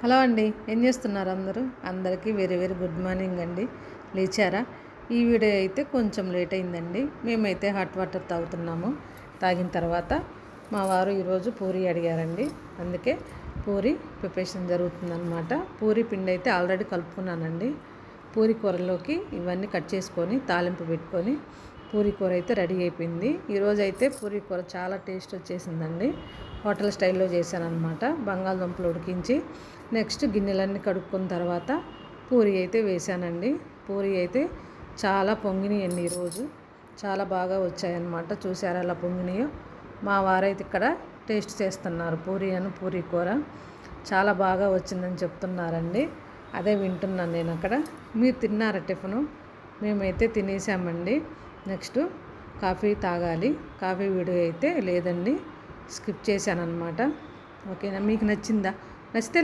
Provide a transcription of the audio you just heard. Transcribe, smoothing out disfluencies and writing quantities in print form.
Hello అండి, ఏం చేస్తున్నారు అందరూ? అందరికీ వెరీ వెరీ గుడ్ మార్నింగ్ అండి. లేచారా? ఈ వీడియో అయితే కొంచెం లేట్ అయిందండి. మేమైతే హాట్ వాటర్ తాగుతున్నాము. తాగిన తర్వాత మా వారు ఈరోజు పూరి అడిగారండి. అందుకే పూరి ప్రిపరేషన్ జరుగుతుందన్నమాట. పూరి పిండి అయితే ఆల్రెడీ కలుపుకున్నానండి. పూరి కూరలోకి ఇవన్నీ కట్ చేసుకొని తాలింపు పెట్టుకొని పూరి కూర అయితే రెడీ అయిపోయింది. ఈరోజు అయితే పూరి కూర చాలా టేస్ట్ వచ్చేసిందండి. హోటల్ స్టైల్లో చేశానన్నమాట. బంగాళదుంపలు ఉడికించి నెక్స్ట్ గిన్నెలన్నీ కడుక్కున్న తర్వాత పూరి అయితే వేశానండి. పూరి అయితే చాలా పొంగినాయండి. ఈరోజు చాలా బాగా వచ్చాయన్నమాట. చూసారా అలా పొంగినాయో? మా వారైతే ఇక్కడ టేస్ట్ చేస్తున్నారు. పూరి కూర చాలా బాగా వచ్చిందని చెప్తున్నారండి. అదే వింటున్నాను నేను అక్కడ. మీరు తిన్నారా టిఫిను? మేమైతే తినేసామండి. నెక్స్ట్ కాఫీ తాగాలి. కాఫీ వీడియో అయితే లేదండి, స్కిప్ చేశాను అనమాట. ఓకేనా? మీకు నచ్చిందా? నచ్చితే